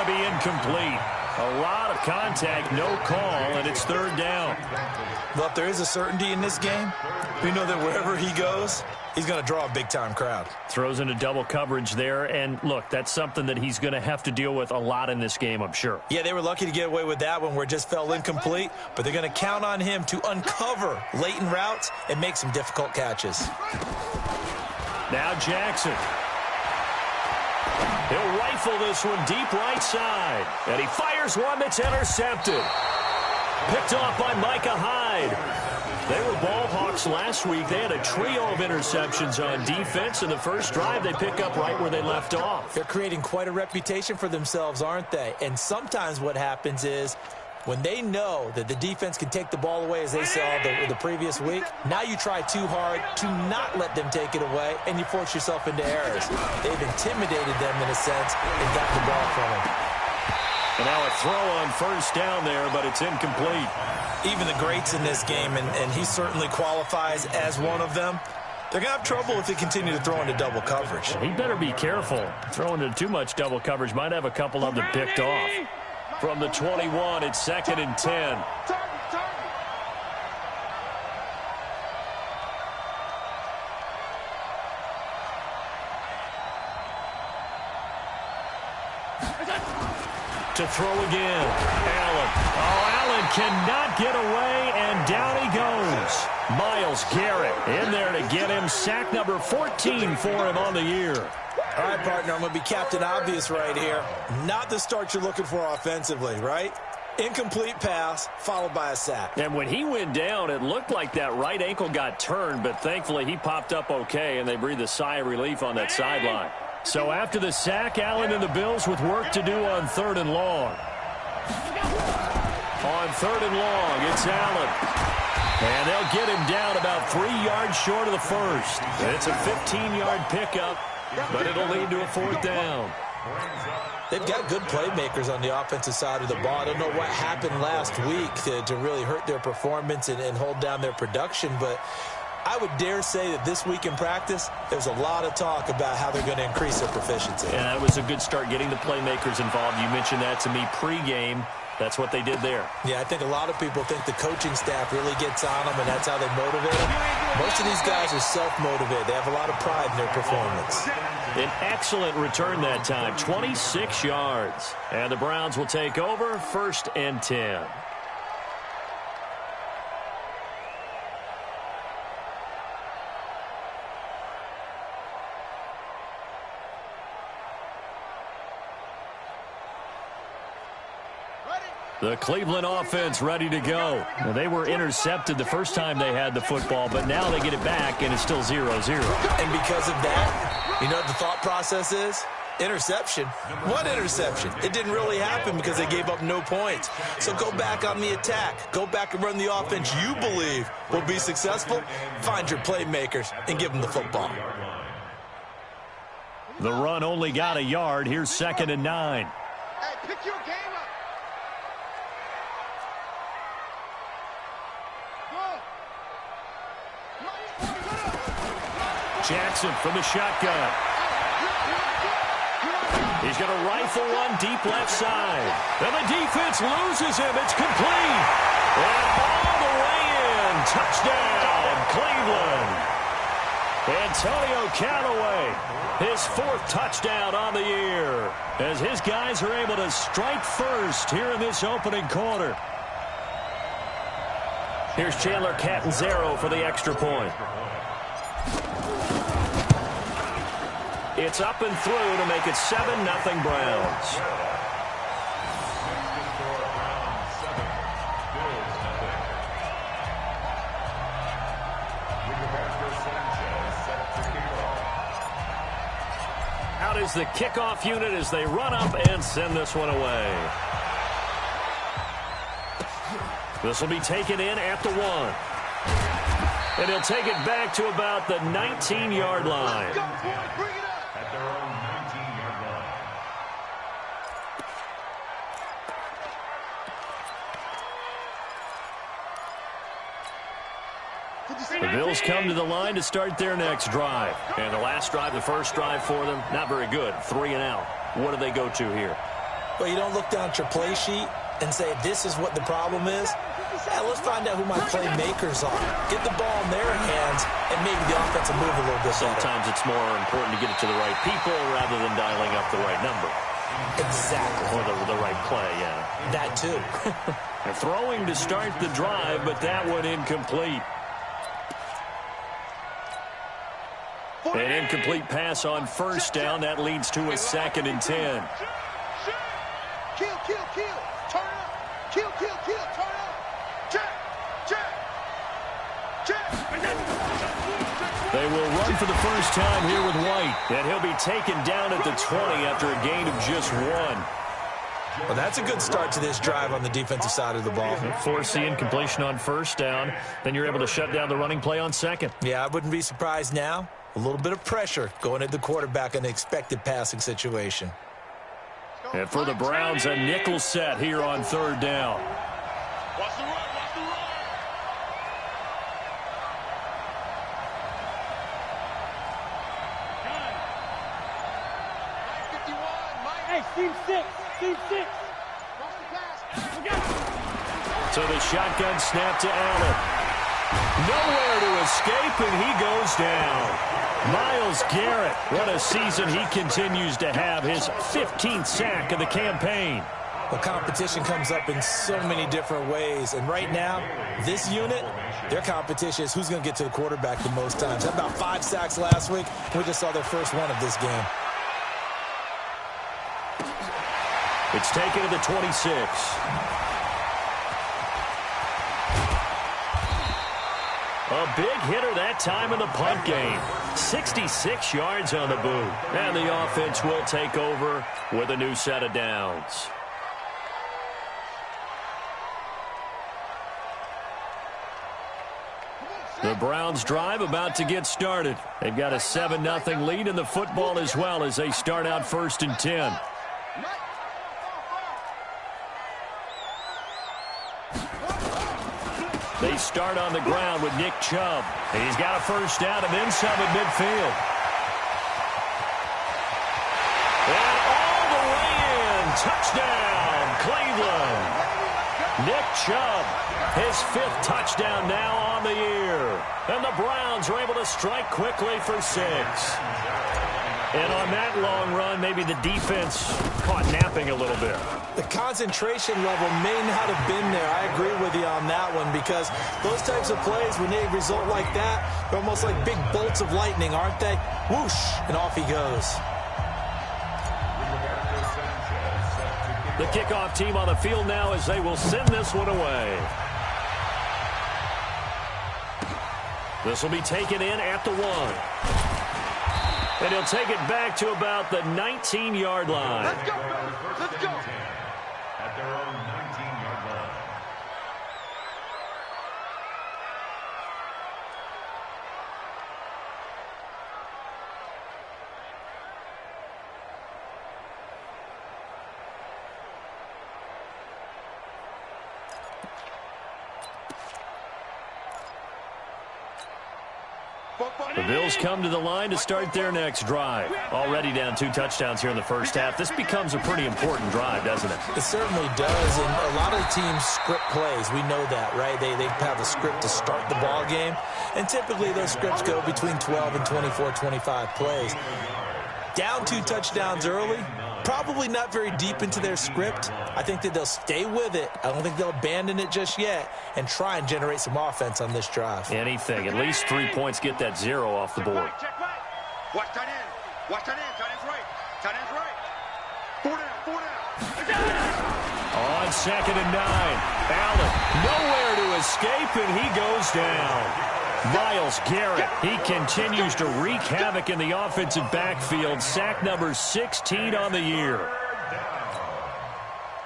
to be incomplete. A lot of contact, no call, and it's third down. Well, if there is a certainty in this game, we know that wherever he goes, he's going to draw a big-time crowd. Throws into double coverage there, and look, that's something that he's going to have to deal with a lot in this game, I'm sure. Yeah, they were lucky to get away with that one where it just fell incomplete, but they're going to count on him to uncover latent routes and make some difficult catches. Now Jackson. He'll rifle this one deep right side, and he fires one that's intercepted. Picked off by Micah Hyde. They were ball hawks last week. They had a trio of interceptions on defense. In the first drive, they pick up right where they left off. They're creating quite a reputation for themselves, aren't they? And sometimes what happens is when they know that the defense can take the ball away, as they saw the previous week, now you try too hard to not let them take it away, and you force yourself into errors. They've intimidated them in a sense and got the ball from them. And now a throw on first down there, but it's incomplete. Even the greats in this game, and he certainly qualifies as one of them, they're going to have trouble if they continue to throw into double coverage. He better be careful. Throwing into too much double coverage might have a couple of them picked off. From the 21, it's 2nd and 10. To throw again. Allen. Oh, Allen cannot get away, and down he goes. Myles Garrett in there to get him. Sack number 14 for him on the year. All right, partner, I'm going to be Captain Obvious right here. Not the start you're looking for offensively, right? Incomplete pass, followed by a sack. And when he went down, it looked like that right ankle got turned, but thankfully he popped up okay, and they breathed a sigh of relief on that sideline. So after the sack, Allen and the Bills with work to do on 3rd and long. On 3rd and long, it's Allen. And they'll get him down about 3 yards short of the first. It's a 15-yard pickup, but it'll lead to a 4th down. They've got good playmakers on the offensive side of the ball. I don't know what happened last week to really hurt their performance and hold down their production, but I would dare say that this week in practice, there's a lot of talk about how they're going to increase their proficiency. And that was a good start getting the playmakers involved. You mentioned that to me pregame. That's what they did there. Yeah, I think a lot of people think the coaching staff really gets on them, and that's how they motivate them. Most of these guys are self-motivated. They have a lot of pride in their performance. An excellent return that time, 26 yards. And the Browns will take over, 1st and 10. The Cleveland offense ready to go. Well, they were intercepted the first time they had the football, but now they get it back, and it's still 0-0. And because of that, you know what the thought process is? Interception. What interception? It didn't really happen because they gave up no points. So go back on the attack. Go back and run the offense you believe will be successful. Find your playmakers and give them the football. The run only got a yard. Here's 2nd and 9. Hey, pick your game up. Jackson from the shotgun. He's going to rifle one deep left side. And the defense loses him. It's complete. And all the way in. Touchdown, Cleveland. Antonio Callaway, his 4th touchdown on the year, as his guys are able to strike first here in this opening quarter. Here's Chandler Catanzaro for the extra point. It's up and through to make it 7-0 Browns. Out is the kickoff unit as they run up and send this one away. This will be taken in at the 1. And he'll take it back to about the 19-yard line. The Bills come to the line to start their next drive. And the last drive, the first drive for them, not very good. 3 and out. What do they go to here? Well, you don't look down at your play sheet and say, this is what the problem is. Yeah, let's find out who my playmakers are. Get the ball in their hands, and maybe the offense will move a little bit better. Sometimes it's more important to get it to the right people rather than dialing up the right number. Exactly. Or the right play, yeah. That too. They're throwing to start the drive, but that one incomplete. An incomplete pass on first down. That leads to a 2nd and 10. Kill, kill, kill. Turn up. Kill, kill, kill. Turn up. Check, check, check. They will run for the first time here with White. And he'll be taken down at the 20 after a gain of just 1. Well, that's a good start to this drive on the defensive side of the ball. Force the incompletion on first down. Then you're able to shut down the running play on second. Yeah, I wouldn't be surprised now. A little bit of pressure going at the quarterback in the expected passing situation. And for the Browns, a nickel set here on 3rd down. Watch the run, watch the run. Hey, team 6, team 6. So the shotgun snap to Allen. Nowhere to escape, and he goes down. Myles Garrett, what a season he continues to have, his 15th sack of the campaign. The competition comes up in so many different ways, and right now, this unit, their competition is who's going to get to the quarterback the most times. Had about 5 sacks last week. We just saw their first one of this game. It's taken to the 26. A big hitter that time in the punt game. 66 yards on the boot. And the offense will take over with a new set of downs. The Browns drive about to get started. They've got a 7-0 lead in the football as well as they start out 1st and 10. They start on the ground with Nick Chubb. He's got a first down and then some at midfield. And all the way in. Touchdown, Cleveland. Nick Chubb, his 5th touchdown now on the year. And the Browns are able to strike quickly for 6. And on that long run, maybe the defense caught napping a little bit. The concentration level may not have been there. I agree with you on that one because those types of plays, when they result like that, they're almost like big bolts of lightning, aren't they? Whoosh, and off he goes. The kickoff team on the field now as they will send this one away. This will be taken in at the 1. And he'll take it back to about the 19-yard line. Let's go, brother. Let's go. At their own 19-yard line. The Bills come to the line to start their next drive. Already down 2 touchdowns here in the first half. This becomes a pretty important drive, doesn't it? It certainly does, and a lot of the teams script plays. We know that, right? They have a script to start the ball game, and typically those scripts go between 12 and 24, 25 plays. Down 2 touchdowns early, probably not very deep into their script. I think that they'll stay with it. I don't think they'll abandon it just yet and try and generate some offense on this drive. Anything. At least 3 points, get that 0 off the board. Check right. Watch tight end. Watch tight end. Tight end's right. Tight end's right. 4 down. 4 down. On 2nd and 9. Allen nowhere to escape, and he goes down. Myles Garrett, he continues to wreak havoc in the offensive backfield. Sack number 16 on the year.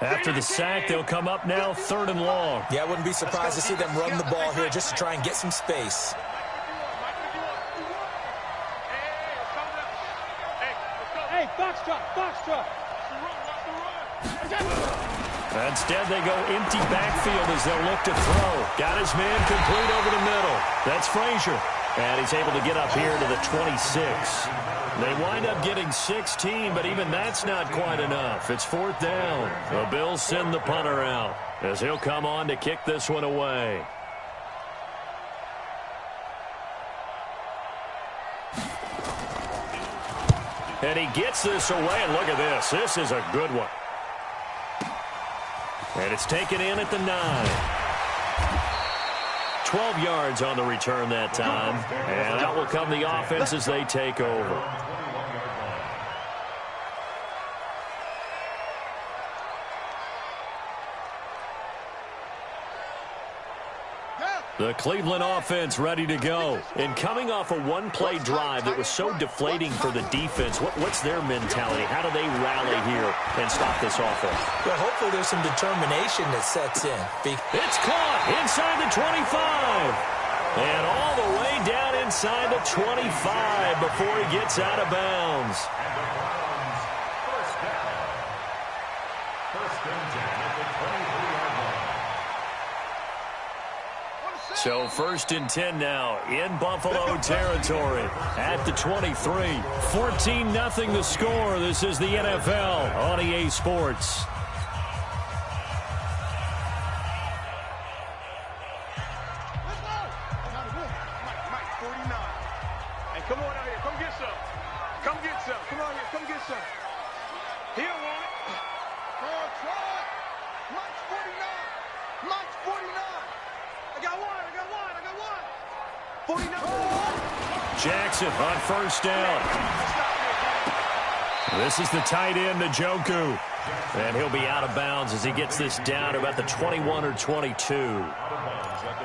After the sack, they'll come up now 3rd and long. Yeah, I wouldn't be surprised to see them run the ball here just to try and get some space. Hey, box truck. Instead, they go empty backfield as they'll look to throw. Got his man complete over the middle. That's Frazier. And he's able to get up here to the 26. They wind up getting 16, but even that's not quite enough. It's 4th down. The Bills send the punter out as he'll come on to kick this one away. And he gets this away, and look at this. This is a good one. And it's taken in at the 9. 12 yards on the return that time. And out will come the offense as they take over. The Cleveland offense ready to go. And coming off a one-play drive that was so deflating for the defense, what's their mentality? How do they rally here and stop this offense? Well, hopefully there's some determination that sets in. It's caught inside the 25. And all the way down inside the 25 before he gets out of bounds. So 1st and 10 now in Buffalo territory at the 23. 14-0 the score. This is the NFL on EA Sports. Come on out here. Come get some. Come get some. Come on here. Come get some. He don't want it. Oh, try it. Mike's 49. Mike's 49. I got one. 49. Jackson on 1st down. This is the tight end, Njoku. And he'll be out of bounds as he gets this down to about the 21 or 22.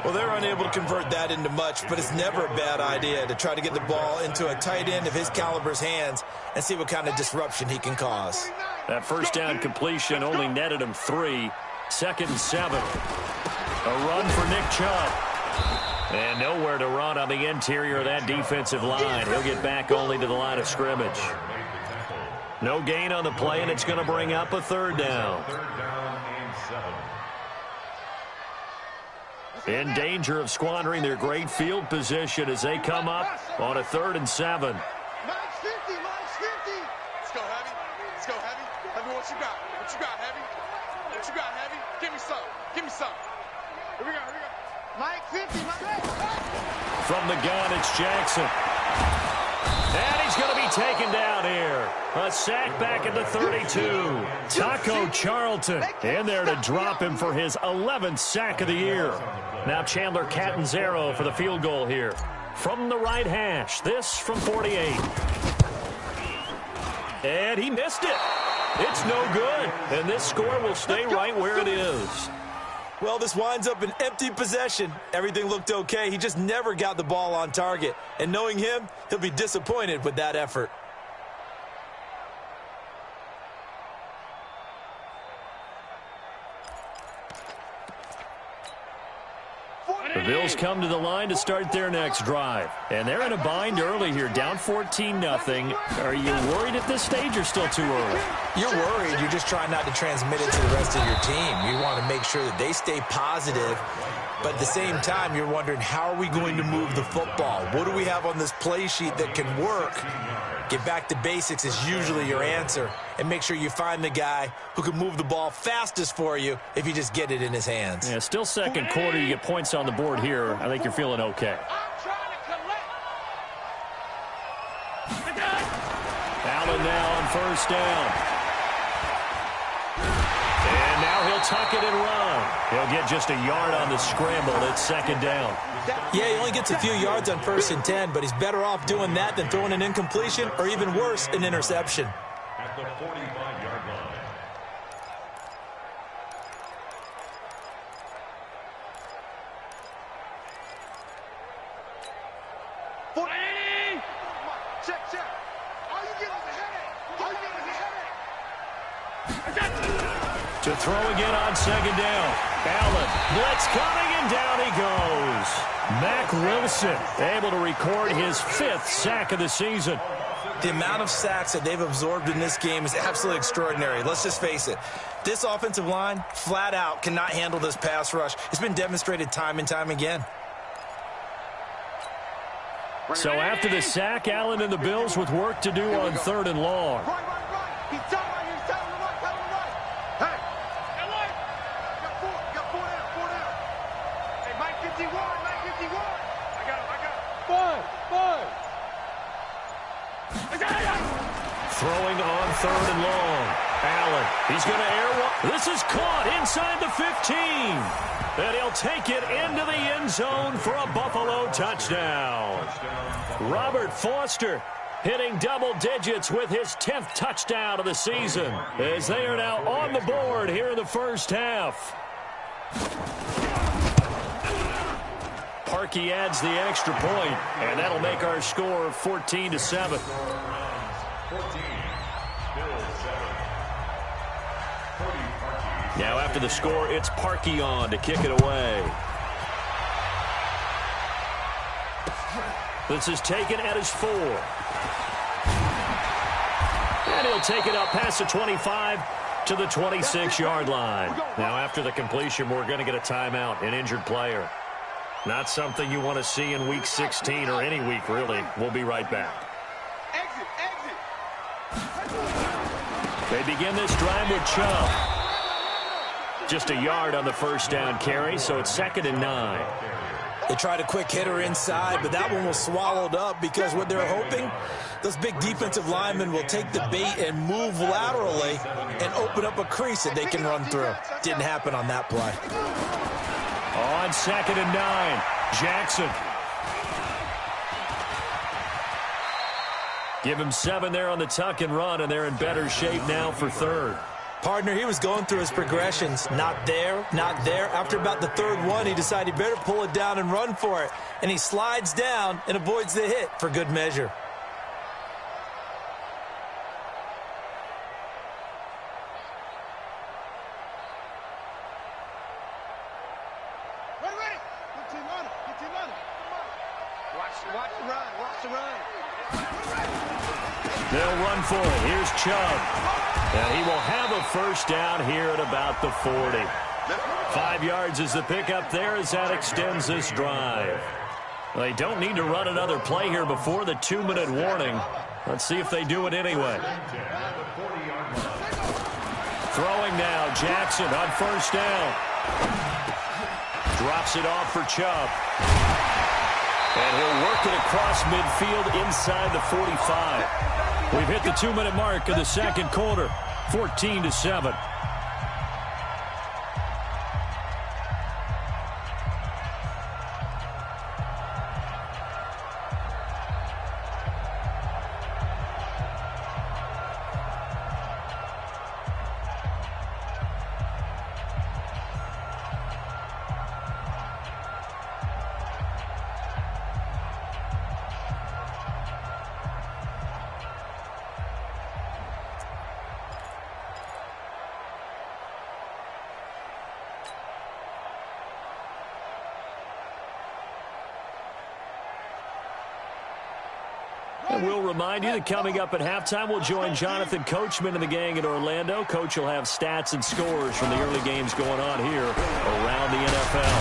Well, they're unable to convert that into much, but it's never a bad idea to try to get the ball into a tight end of his caliber's hands and see what kind of disruption he can cause. That 1st down completion only netted him 3. 2nd and 7. A run for Nick Chubb. And nowhere to run on the interior of that defensive line. He'll get back only to the line of scrimmage. No gain on the play, and it's going to bring up a 3rd down. In danger of squandering their great field position as they come up on a 3rd and 7. Mike's 50. Mike's 50. Let's go, Heavy. Let's go, Heavy. Heavy, what you got? What you got, Heavy? What you got, Heavy? Give me some. Give me some. Here we go. Here we go. Mike 50, Mike. From the gun, it's Jackson. And he's going to be taken down here. A sack back at the 32. Taco Charlton in there to drop him for his 11th sack of the year. Now Chandler Catanzaro for the field goal here. From the right hash, this from 48. And he missed it. It's no good. And this score will stay right where it is. Well, this winds up an empty possession. Everything looked okay. He just never got the ball on target. And knowing him, he'll be disappointed with that effort. The Bills come to the line to start their next drive. And they're in a bind early here, down 14-0. Are you worried at this stage or still too early? You're worried. You're just trying not to transmit it to the rest of your team. You want to make sure that they stay positive. But at the same time, you're wondering, how are we going to move the football? What do we have on this play sheet that can work? Get back to basics is usually your answer. And make sure you find the guy who can move the ball fastest for you if you just get it in his hands. Yeah, still 2nd quarter. You get points on the board here. I think you're feeling okay. Allen now on 1st down. And now he'll tuck it and run. He'll get just a yard on the scramble. It's 2nd down. Yeah, he only gets a few yards on 1st and 10, but he's better off doing that than throwing an incompletion or even worse, an interception. At the 45-yard line. Check. All you get is a headache. All you get is a headache. To throw again on 2nd down. Allen, blitz coming, and down he goes. Mack Wilson able to record his 5th sack of the season. The amount of sacks that they've absorbed in this game is absolutely extraordinary. Let's just face it. This offensive line, flat out, cannot handle this pass rush. It's been demonstrated time and time again. So after the sack, Allen and the Bills with work to do on 3rd and long. Right. He's telling right. He's telling him right. Hey. Got four down. Hey, Mike 51. I got him. Five. Throwing on 3rd and long. Allen, he's going to air one. This is caught inside the 15. And he'll take it into the end zone for a Buffalo touchdown. Robert Foster hitting double digits with his 10th touchdown of the season, as they are now on the board here in the first half. Parkey adds the extra point, and that'll make our score 14-7. 14, Bills 7. Now after the score, it's Parkey on to kick it away. This is taken at his 4. And he'll take it up past the 25 to the 26-yard line. Now after the completion, we're going to get a timeout, an injured player. Not something you want to see in Week 16 or any week, really. We'll be right back. They begin this drive with Chubb. Just a yard on the first down carry, so it's 2nd and 9. They tried a quick hitter inside, but that one was swallowed up because what they're hoping, those big defensive linemen will take the bait and move laterally and open up a crease that they can run through. Didn't happen on that play. On 2nd and 9, Jackson. Give him 7 there on the tuck and run, and they're in better shape now for 3rd. Partner, he was going through his progressions. Not there. After about the 3rd one, he decided he better pull it down and run for it. And he slides down and avoids the hit for good measure. Ready. Good team on it. Watch the run. They'll run for it. Here's Chubb. And he will have a first down here at about the 40. 5 yards is the pickup there as that extends this drive. They don't need to run another play here before the 2-minute warning. Let's see if they do it anyway. Throwing now, Jackson on first down. Drops it off for Chubb. And he'll work it across midfield inside the 45. We've hit the 2-minute mark in the second quarter, 14-7. And we'll remind you that coming up at halftime, we'll join Jonathan Coachman and the gang in Orlando. Coach will have stats and scores from the early games going on here around the NFL.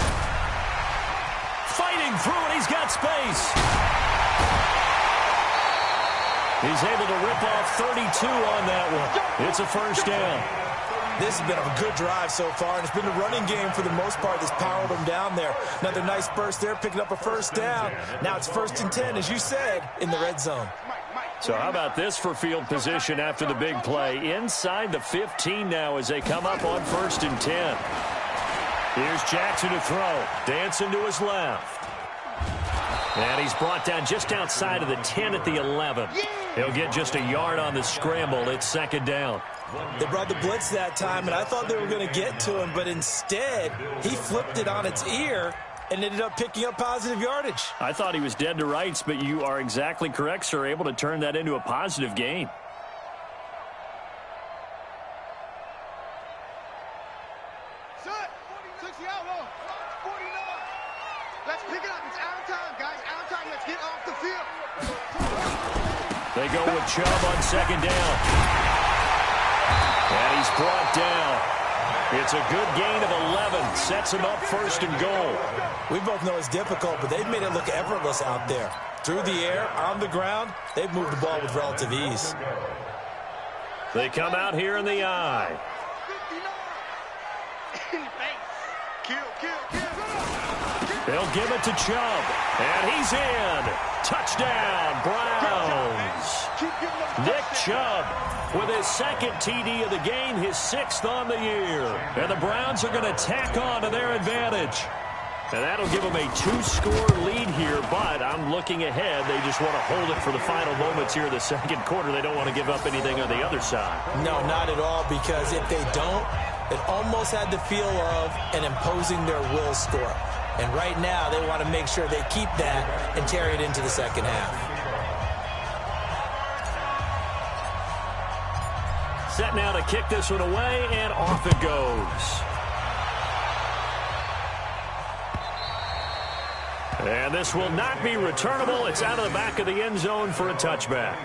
Fighting through it, he's got space. He's able to rip off 32 on that one. It's a first down. This has been a good drive so far, and it's been the running game for the most part that's powered them down there. Another nice burst there, picking up a first down. Now it's 1st and 10, as you said, in the red zone. So how about this for field position after the big play? Inside the 15 now as they come up on 1st and 10. Here's Jackson to throw. Dancing to his left. And he's brought down just outside of the 10 at the 11. He'll get just a yard on the scramble. It's 2nd down. They brought the blitz that time, and I thought they were going to get to him, but instead, he flipped it on its ear and ended up picking up positive yardage. I thought he was dead to rights, but you are exactly correct, sir, able to turn that into a positive gain. Let's pick it up. It's out of time, guys. Out of time. Let's get off the field. They go with Chubb on 2nd down. And he's brought down. It's a good gain of 11. Sets him up 1st and goal. We both know it's difficult, but they've made it look effortless out there. through the air, on the ground, they've moved the ball with relative ease. They come out here in the eye. 59. In the face. Kill. They'll give it to Chubb, and he's in. Touchdown, Browns. Nick Chubb with his second TD of the game, his 6th on the year. And the Browns are going to tack on to their advantage. And that'll give them a 2-score lead here, but I'm looking ahead. They just want to hold it for the final moments here in the second quarter. They don't want to give up anything on the other side. No, not at all, because if they don't, it almost had the feel of an imposing their will score. And right now, they want to make sure they keep that and carry it into the second half. Set now to kick this one away, and off it goes. And this will not be returnable. It's out of the back of the end zone for a touchback.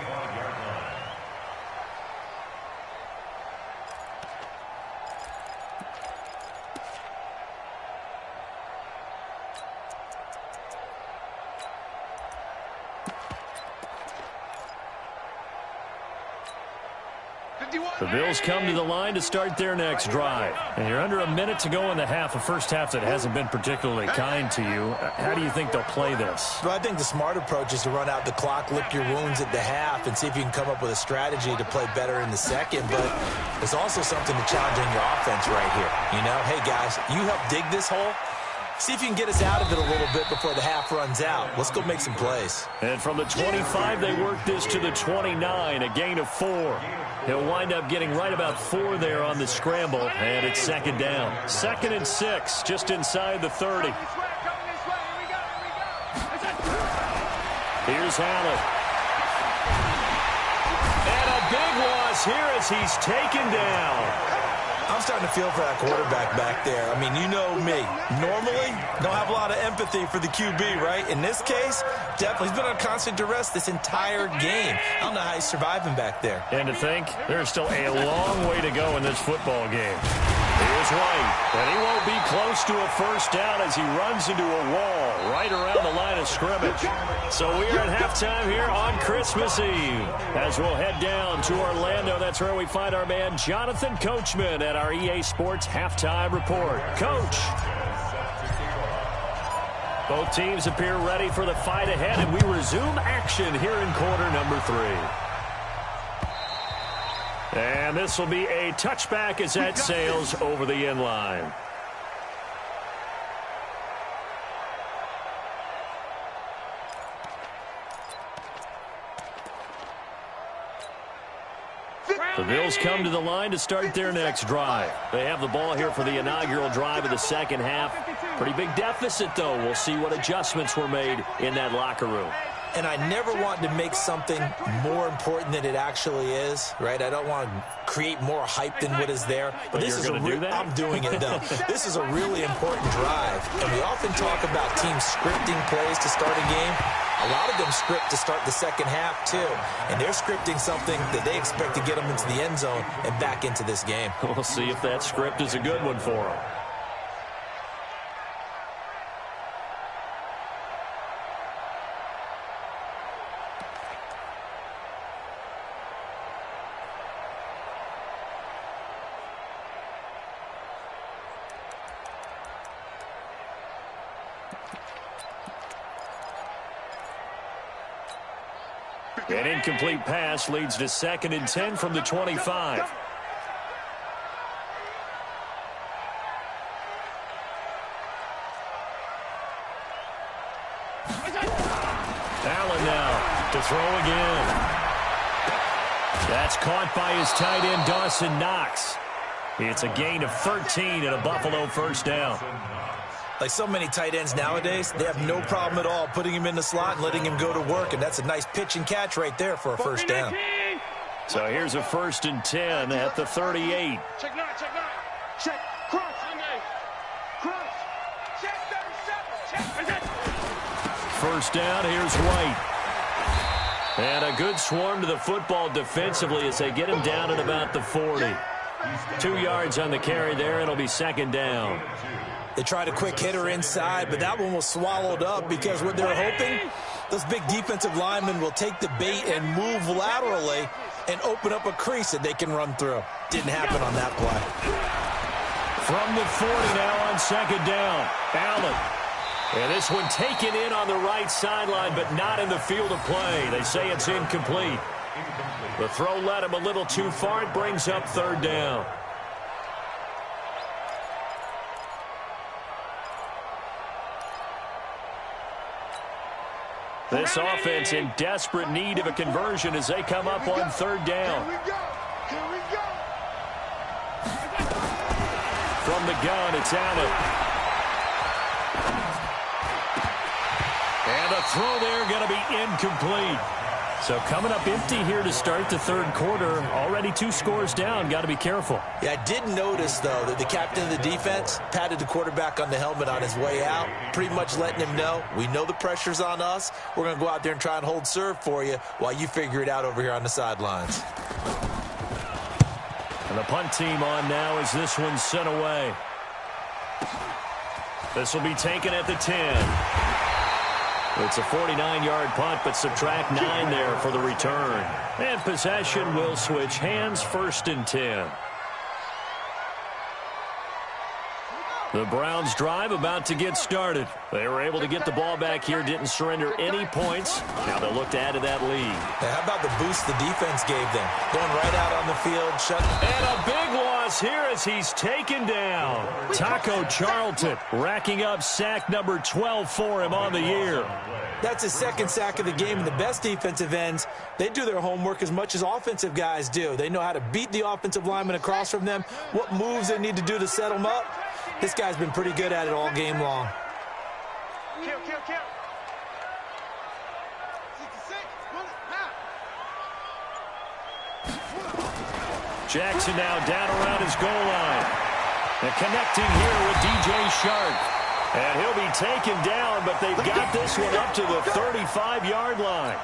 The Bills come to the line to start their next drive. And you're under a minute to go in the half, a first half that hasn't been particularly kind to you. How do you think they'll play this? Well, I think the smart approach is to run out the clock, lick your wounds at the half, and see if you can come up with a strategy to play better in the second. But there's also something to challenge in your offense right here. You know, hey, guys, you help dig this hole. See if you can get us out of it a little bit before the half runs out. Let's go make some plays. And from the 25, they work this to the 29, a gain of 4. He'll wind up getting right about 4 there on the scramble, and it's second down. 2nd and 6, just inside the 30. Here's Allen. And a big loss here as he's taken down. I'm starting to feel for that quarterback back there. I mean, you know me. Normally, don't have a lot of empathy for the QB, right? In this case, definitely. He's been on constant duress this entire game. I don't know how he's surviving back there. And to think, there's still a long way to go in this football game. Here's White, and he won't be close to a first down as he runs into a wall right around the line of scrimmage. So we're at halftime here on Christmas Eve. As we'll head down to Orlando, that's where we find our man Jonathan Coachman at our EA Sports Halftime Report. Coach. Both teams appear ready for the fight ahead, and we resume action here in quarter number 3. And this will be a touchback as that sails over the end line. The Bills come to the line to start their next drive. They have the ball here for the inaugural drive of the second half. Pretty big deficit, though. We'll see what adjustments were made in that locker room. And I never want to make something more important than it actually is, right? I don't want to create more hype than what is there. But this is I'm doing it, though. This is a really important drive. And we often talk about teams scripting plays to start a game. A lot of them script to start the second half, too. And they're scripting something that they expect to get them into the end zone and back into this game. We'll see if that script is a good one for them. An incomplete pass leads to 2nd and 10 from the 25. Allen now to throw again. That's caught by his tight end, Dawson Knox. It's a gain of 13 and a Buffalo first down. Like so many tight ends nowadays, they have no problem at all putting him in the slot and letting him go to work, and that's a nice pitch and catch right there for a first down. So here's a 1st and 10 at the 38. Check 9, check 9. Check, cross, cross. Check 37, check. First down, here's White. And a good swarm to the football defensively as they get him down at about the 40. 2 yards on the carry there, and it'll be 2nd down. They tried a quick hitter inside, but that one was swallowed up because what they're hoping Those big defensive linemen will take the bait and move laterally and open up a crease that they can run through. Didn't happen on that play. From the 40 now on second down. Allen. And this one taken in on the right sideline, but not in the field of play. They say it's incomplete. The throw led him a little too far. It brings up third down. This offense in desperate need of a conversion as they come up on third down. Here we go. Here we go. From the gun, it's Allen. And a throw there going to be incomplete. So coming up empty here to start the third quarter. Already 2 scores down. Got to be careful. Yeah, I did notice, though, that the captain of the defense patted the quarterback on the helmet on his way out, pretty much letting him know, we know the pressure's on us. We're going to go out there and try and hold serve for you while you figure it out over here on the sidelines. And the punt team on now as this one's sent away. This will be taken at the 10. It's a 49-yard punt, but subtract 9 there for the return. And possession will switch hands, 1st and 10. The Browns drive about to get started. They were able to get the ball back here, didn't surrender any points. Now they'll look to add to that lead. Now, how about the boost the defense gave them? Going right out on the field, shutting. And a big loss here as he's taken down. Taco Charlton racking up sack number 12 for him on the year. That's his 2nd sack of the game, and the best defensive ends, they do their homework as much as offensive guys do. They know how to beat the offensive lineman across from them, what moves they need to do to set them up. This guy's been pretty good at it all game long. Kill, kill, kill. 66. Run it now. Jackson now down around his goal line. And connecting here with DJ Shark. And he'll be taken down, but they've got this one up to the 35-yard line.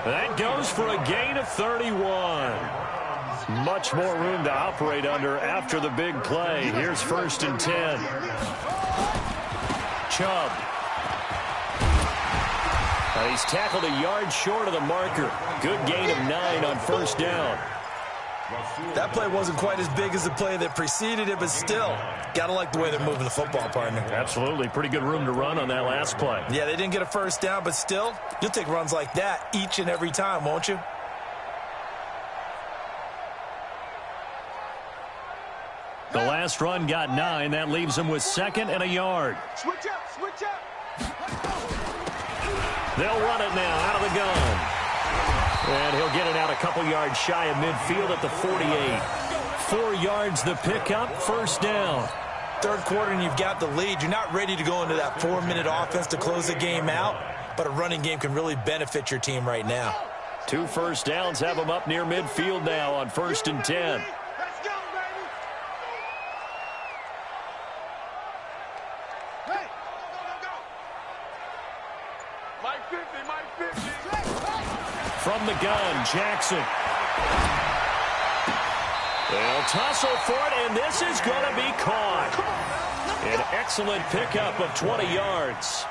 That goes for a gain of 31. Much more room to operate under after the big play. Here's 1st and 10. Chubb. And he's tackled a yard short of the marker. Good gain of 9 on 1st down. That play wasn't quite as big as the play that preceded it, but still, got to like the way they're moving the football, partner. Absolutely. Pretty good room to run on that last play. Yeah, they didn't get a 1st down, but still, you'll take runs like that each and every time, won't you? The last run got 9. That leaves him with 2nd and a yard. Switch up, switch up. They'll run it now out of the gun. And he'll get it out a couple yards shy of midfield at the 48. 4 yards the pickup, 1st down. Third quarter and you've got the lead. You're not ready to go into that 4-minute offense to close the game out, but a running game can really benefit your team right now. 2 1st downs have them up near midfield now on 1st and 10. Let's go, baby. Hey, go, go, go. Mike 50, Mike 50. From the gun, Jackson. They'll tussle for it, and this is going to be caught. An excellent pickup of 20 yards.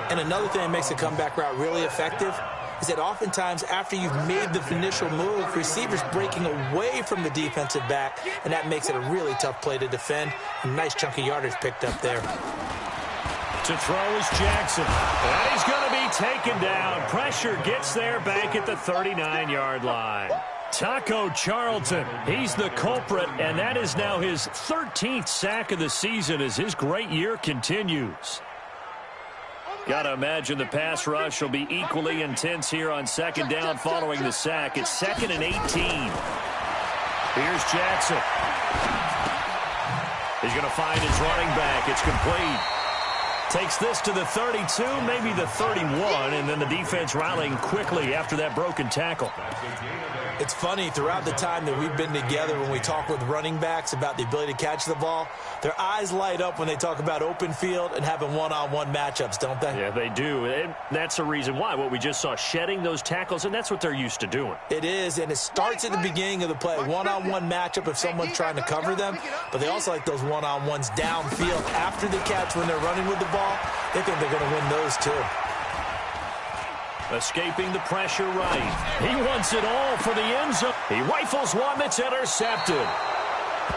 And another thing that makes the comeback route really effective is that oftentimes after you've made the initial move, receivers breaking away from the defensive back, and that makes it a really tough play to defend. A nice chunk of yardage picked up there. To throw is Jackson. And he's going to be taken down. Pressure gets there back at the 39-yard line. Taco Charlton, he's the culprit, and that is now his 13th sack of the season as his great year continues. Got to imagine the pass rush will be equally intense here on 2nd down following the sack. It's 2nd and 18. Here's Jackson. He's going to find his running back. It's complete. Takes this to the 32, maybe the 31, and then the defense rallying quickly after that broken tackle. It's funny, throughout the time that we've been together, when we talk with running backs about the ability to catch the ball, their eyes light up when they talk about open field and having one-on-one matchups, don't they? Yeah, they do. And that's the reason why. What we just saw, shedding those tackles, and that's what they're used to doing. It is, and it starts at the beginning of the play. One-on-one matchup if someone's trying to cover them, but they also like those one-on-ones downfield after the catch when they're running with the ball. They think they're going to win those too. Escaping the pressure right. He wants it all for the end zone. He rifles one that's intercepted.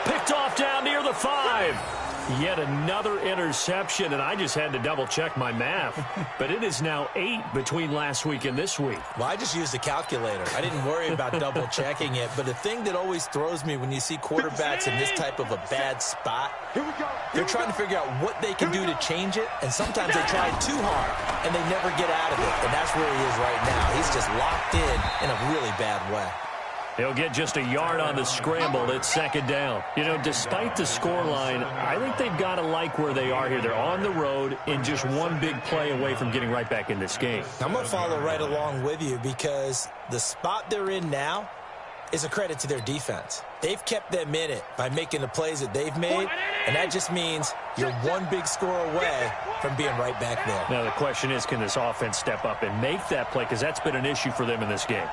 Picked off down near the 5. Yet another interception, and I just had to double-check my math. But it is now 8 between last week and this week. Well, I just used a calculator. I didn't worry about double-checking it. But the thing that always throws me when you see quarterbacks in this type of a bad spot, they're trying to figure out what they can do to change it, and sometimes they try too hard, and they never get out of it. And that's where he is right now. He's just locked in a really bad way. He'll get just a yard on the scramble. It's second down. You know, despite the scoreline, I think they've got to like where they are here. They're on the road and just one big play away from getting right back in this game. I'm going to follow right along with you because the spot they're in now is a credit to their defense. They've kept them in it by making the plays that they've made, and that just means you're one big score away from being right back there. Now, the question is, can this offense step up and make that play? Because that's been an issue for them in this game.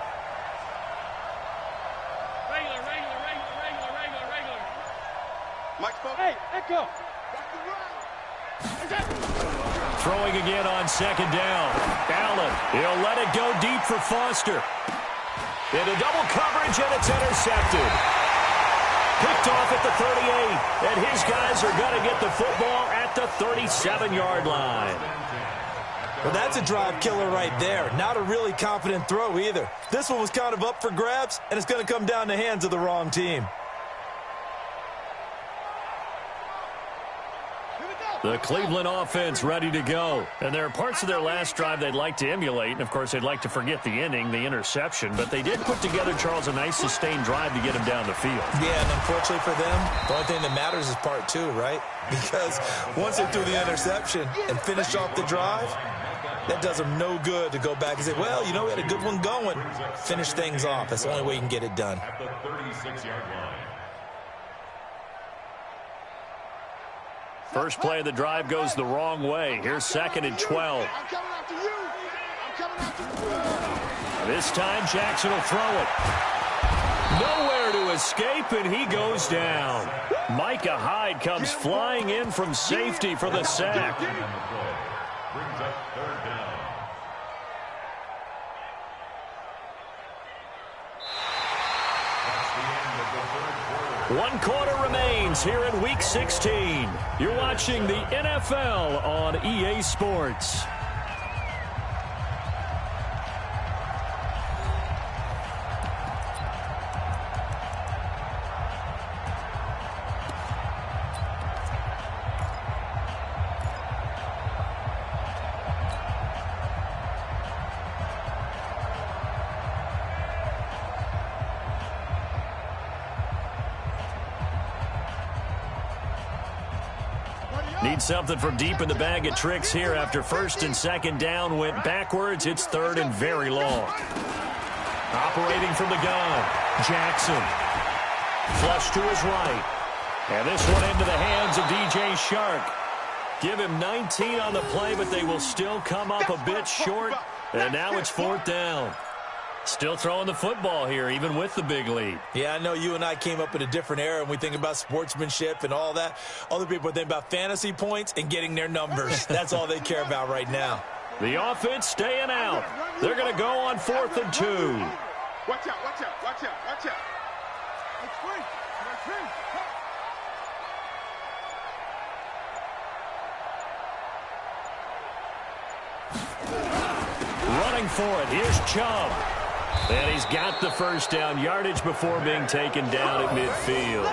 Hey, Echo. Throwing again on second down. Allen, he'll let it go deep for Foster. Into double coverage, and it's intercepted. Picked off at the 38, and his guys are going to get the football at the 37-yard line. Well, that's a drive killer right there. Not a really confident throw either. This one was kind of up for grabs, and it's going to come down the hands of the wrong team. The Cleveland offense ready to go. And there are parts of their last drive they'd like to emulate. And, of course, they'd like to forget the ending, the interception. But they did put together, Charles, a nice sustained drive to get him down the field. Yeah, and unfortunately for them, the only thing that matters is part 2, right? Because once they threw the interception and finished off the drive, that does them no good to go back and say, well, you know, we had a good one going. Finish things off. That's the only way you can get it done. At the 36-yard line. First play of the drive goes the wrong way. Here's second and 12. I'm coming after you. I'm coming after you. This time Jackson will throw it. Nowhere to escape, and he goes down. Micah Hyde comes flying in from safety for the sack. Brings up third down. That's the end of the third quarter. 1 quarter remains here in Week 16. You're watching the NFL on EA Sports. Need something from deep in the bag of tricks here after first and second down went backwards. It's third and very long. Operating from the gun, Jackson. Flush to his right. And this one into the hands of DJ Shark. Give him 19 on the play, but they will still come up a bit short. And now it's fourth down. Still throwing the football here, even with the big lead. Yeah, I know you and I came up in a different era, and we think about sportsmanship and all that. Other people think about fantasy points and getting their numbers. That's all they care about right now. The offense staying out. They're going to go on 4th and 2. Watch out, watch out, watch out, watch out. Running for it. Here's Chubb. And he's got the first down, yardage before being taken down at midfield.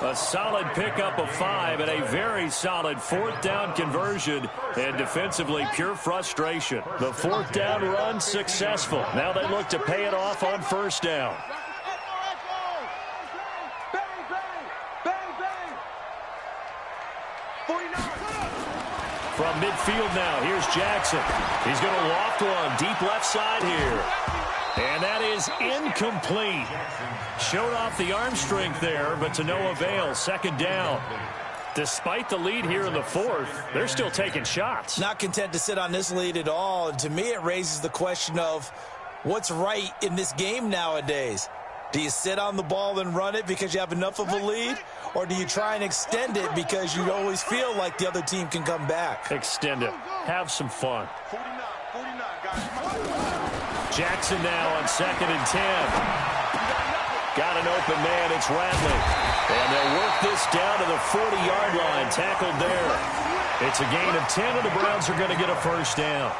A solid pickup of 5 and a very solid 4th down conversion. And defensively, pure frustration. The 4th down run successful. Now they look to pay it off on first down. From midfield now, here's Jackson. He's going to loft one deep left side here. And that is incomplete. Showed off the arm strength there, but to no avail. Second down. Despite the lead here in the 4th, they're still taking shots. Not content to sit on this lead at all. And to me, it raises the question of what's right in this game nowadays. Do you sit on the ball and run it because you have enough of a lead? Or do you try and extend it because you always feel like the other team can come back? Extend it. Have some fun. 49, guys. Jackson now on 2nd and 10. Got an open man. It's Radley. And they'll work this down to the 40-yard line. Tackled there. It's a gain of 10, and the Browns are going to get a first down.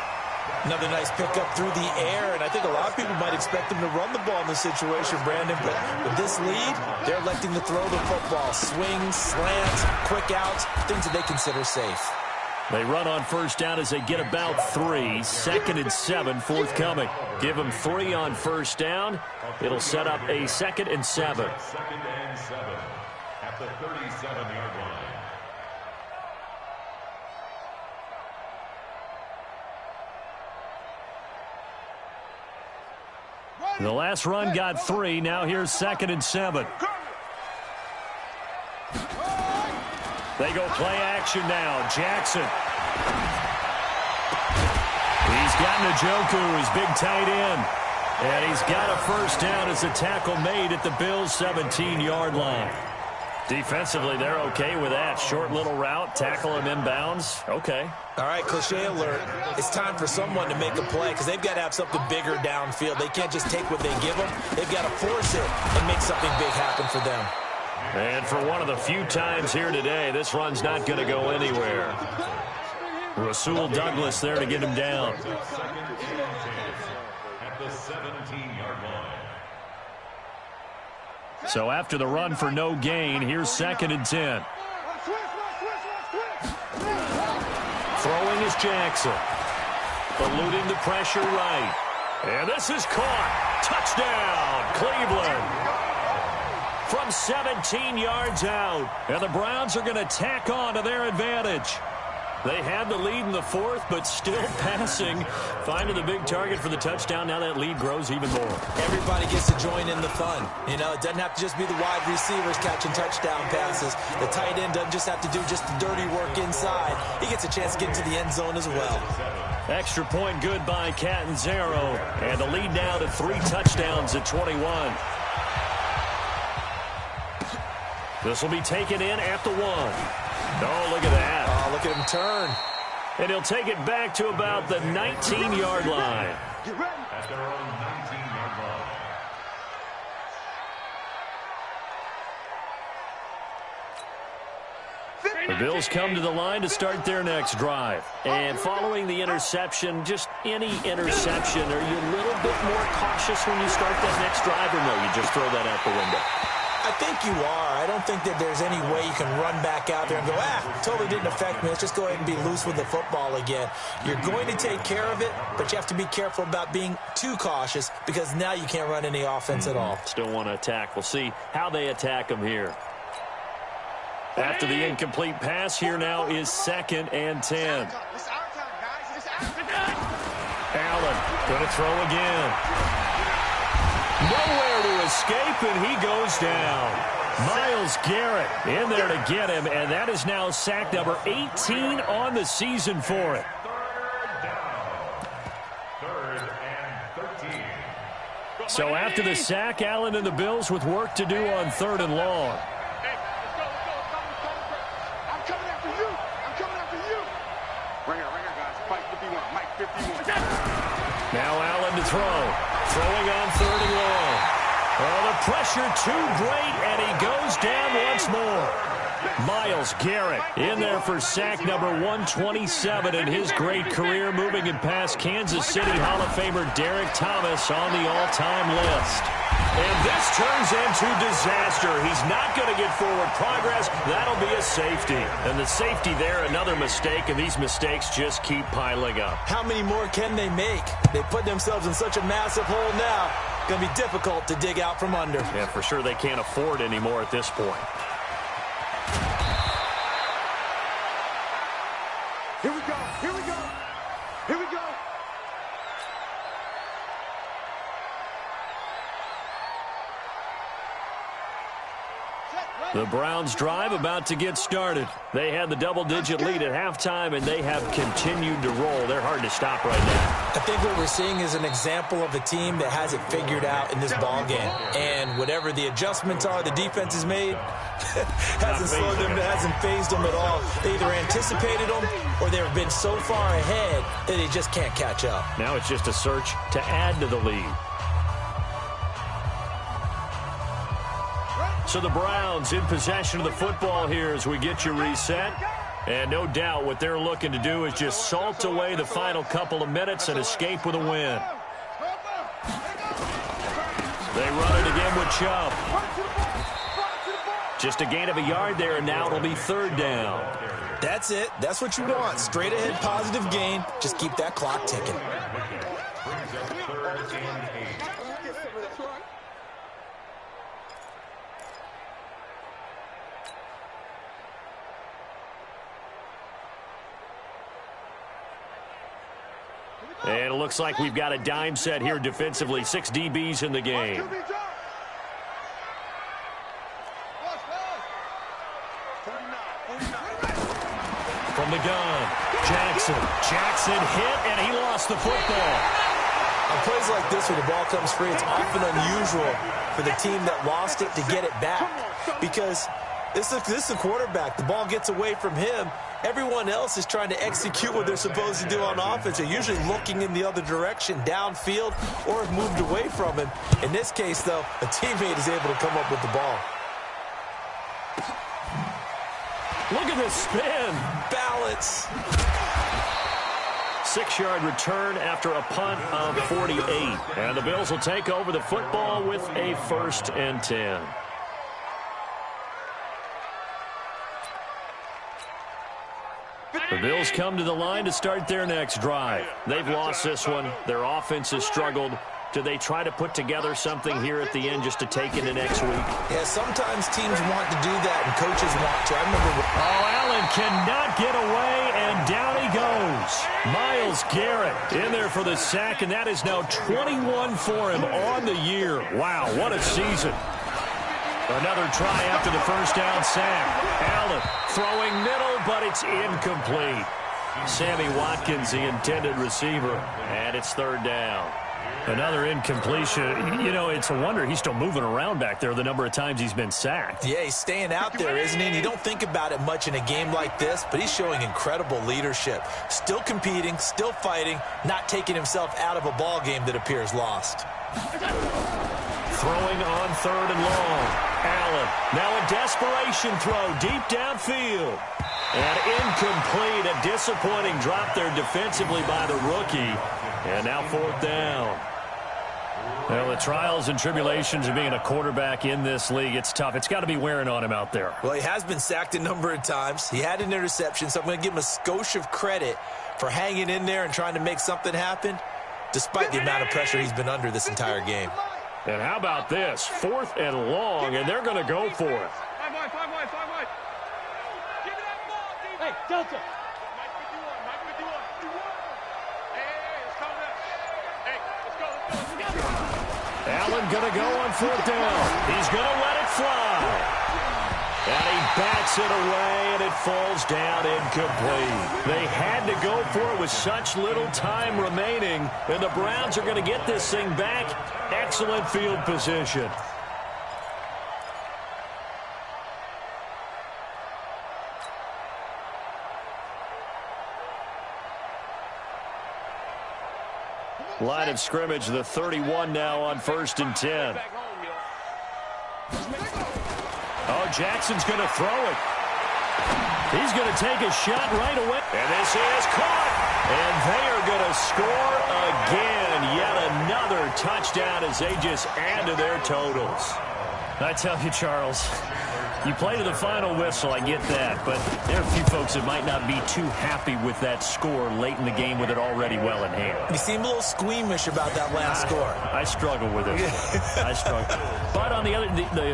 Another nice pickup through the air, and I think a lot of people might expect them to run the ball in this situation, Brandon. But with this lead, they're electing to throw the football. Swings, slants, quick outs, things that they consider safe. They run on first down as they get about 3. 2nd and 7 forthcoming. Give them 3 on first down. It'll set up a 2nd and 7. 2nd and 7 at the 37-yard line. The last run got 3. Now here's 2nd and 7. They go play action now. Jackson. He's got Njoku, his big tight end. And he's got a first down as a tackle made at the Bills' 17-yard line. Defensively, they're okay with that. Short little route, tackle him inbounds. Okay. All right, cliche alert. It's time for someone to make a play because they've got to have something bigger downfield. They can't just take what they give them. They've got to force it and make something big happen for them. And for one of the few times here today, this run's not going to go anywhere. Rasul Douglas there to get him down. At the 17-yard line. So after the run for no gain, here's 2nd and 10. Throwing is Jackson. Eluding the pressure right. And this is caught. Touchdown, Cleveland. From 17 yards out. And the Browns are going to tack on to their advantage. They had the lead in the 4th, but still passing. Finding the big target for the touchdown. Now that lead grows even more. Everybody gets to join in the fun. You know, it doesn't have to just be the wide receivers catching touchdown passes. The tight end doesn't just have to do just the dirty work inside. He gets a chance to get into the end zone as well. Extra point good by Catanzaro. And the lead now to 3 touchdowns at 21. This will be taken in at the 1. Oh, look at that. Oh, look at him turn. And he'll take it back to about the 19-yard line. At their own 19-yard line. The Bills come to the line to start their next drive. And following the interception, just any interception, are you a little bit more cautious when you start that next drive, or no, you just throw that out the window? I think you are. I don't think that there's any way you can run back out there and go, totally didn't affect me. Let's just go ahead and be loose with the football again. You're going to take care of it, but you have to be careful about being too cautious because now you can't run any offense at all. Still want to attack. We'll see how they attack them here. After the incomplete pass, here now is 2nd and 10. Allen going to throw again. Nowhere to escape, and he goes down. Miles Garrett in there to get him, and that is now sack number 18 on the season for it. Third and 13. So after the sack, Allen and the Bills with work to do on 3rd and long. I'm coming after you. I'm coming after you. Right here, guys. Mike 51. Mike 51. Now Allen to throw. Throwing on 3rd and long. Oh, the pressure too great, and he goes down once more. Miles Garrett in there for sack number 127 in his great career, moving it past Kansas City Hall of Famer Derek Thomas on the all-time list. And this turns into disaster. He's not going to get forward progress. That'll be a safety. And the safety there, another mistake, and these mistakes just keep piling up. How many more can they make? They put themselves in such a massive hole now. Going to be difficult to dig out from under. Yeah, for sure they can't afford anymore at this point. Here we go. Here we go. Here we go. The Browns drive about to get started. They had the double-digit lead at halftime, and they have continued to roll. They're hard to stop right now. I think what we're seeing is an example of a team that has it figured out in this ball game. And whatever the adjustments are the defense has made, hasn't slowed them, hasn't phased them at all. They either anticipated them or they've been so far ahead that they just can't catch up. Now it's just a search to add to the lead. So the Browns in possession of the football here as we get you reset. And no doubt what they're looking to do is just salt away the final couple of minutes and escape with a win. They run it again with Chubb. Just a gain of a yard there, and now it'll be 3rd down. That's it. That's what you want. Straight ahead, positive gain. Just keep that clock ticking. And it looks like we've got a dime set here defensively. 6 DBs in the game. From the gun, Jackson. Jackson hit, and he lost the football. On plays like this where the ball comes free, it's often unusual for the team that lost it to get it back. Because this is the quarterback. The ball gets away from him. Everyone else is trying to execute what they're supposed to do on offense. They're usually looking in the other direction, downfield, or have moved away from him. In this case, though, a teammate is able to come up with the ball. Look at this spin. Balance. 6-yard return after a punt of 48. And the Bills will take over the football with a 1st and 10. The Bills come to the line to start their next drive. They've lost this one. Their offense has struggled. Do they try to put together something here at the end just to take into next week? Yeah, sometimes teams want to do that, and coaches want to. I remember. Allen cannot get away, and down he goes. Myles Garrett in there for the sack, and that is now 21 for him on the year. Wow, what a season. Another try after the 1st down sack. Allen throwing middle, but it's incomplete. Sammy Watkins, the intended receiver, and it's 3rd down. Another incompletion. You know, it's a wonder he's still moving around back there the number of times he's been sacked. Yeah, he's staying out there, isn't he? And you don't think about it much in a game like this, but he's showing incredible leadership. Still competing, still fighting, not taking himself out of a ball game that appears lost. Throwing on 3rd and long. Allen, now a desperation throw deep downfield. And incomplete, a disappointing drop there defensively by the rookie. And now 4th down. Well, the trials and tribulations of being a quarterback in this league, it's tough. It's got to be wearing on him out there. Well, he has been sacked a number of times. He had an interception, so I'm going to give him a skosh of credit for hanging in there and trying to make something happen, despite the amount of pressure he's been under this entire game. And how about this? 4th and long, and they're going to go for it. 5 wide. Give me that ball, D. Hey, Delta. Mike 51. Hey, it's coming up. Hey, let's go. Allen going to go on 4th down. He's going to let it fly. And he bats it away, and it falls down incomplete. They had to go for it with such little time remaining, and the Browns are going to get this thing back. Excellent field position. Line of scrimmage, the 31 now on 1st and 10. Oh, Jackson's going to throw it. He's going to take a shot right away. And this is caught. And they are going to score again. Yet another touchdown as they just add to their totals. I tell you, Charles, you play to the final whistle, I get that. But there are a few folks that might not be too happy with that score late in the game with it already well in hand. You seem a little squeamish about that last score. I struggle with it. I struggle. But on the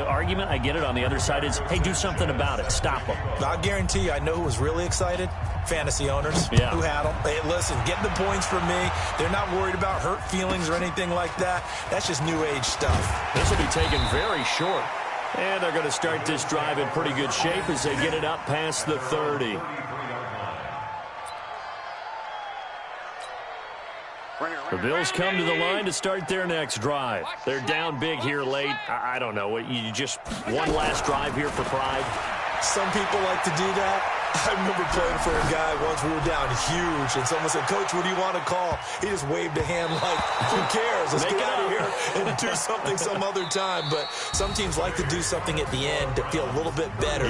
argument, I get it, on the other side is, hey, do something about it. Stop them. I'll guarantee you, I know who was really excited. Fantasy owners who had them. Hey, listen, get the points from me. They're not worried about hurt feelings or anything like that. That's just new age stuff. This will be taken very short. And they're going to start this drive in pretty good shape as they get it up past the 30. Right here. The Bills come to the line to start their next drive. They're down big here late. I don't know. You just one last drive here for pride? Some people like to do that. I remember playing for a guy once. We were down huge, and someone said, "Coach, what do you want to call?" He just waved a hand like, "Who cares? Let's get out of here and do something some other time." But some teams like to do something at the end to feel a little bit better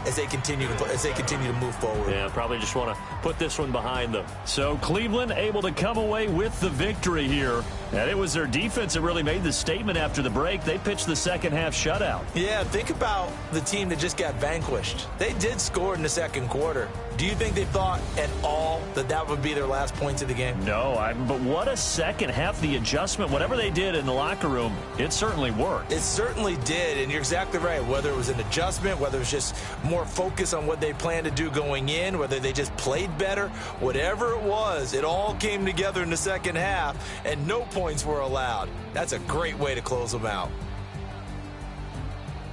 as they continue to move forward. Yeah, probably just want to put this one behind them. So Cleveland able to come away with the victory here. And it was their defense that really made the statement after the break. They pitched the second half shutout. Yeah, think about the team that just got vanquished. They did score in the second quarter. Do you think they thought at all that that would be their last points of the game? No, but what a second half. The adjustment, whatever they did in the locker room, it certainly worked. It certainly did, and you're exactly right. Whether it was an adjustment, whether it was just more focus on what they planned to do going in, whether they just played better, whatever it was, it all came together in the second half, and no points were allowed. That's a great way to close them out.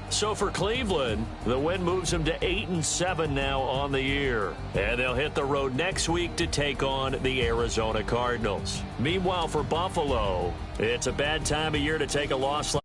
So for Cleveland, the win moves them to 8-7 now on the year. And they'll hit the road next week to take on the Arizona Cardinals. Meanwhile, for Buffalo, it's a bad time of year to take a loss.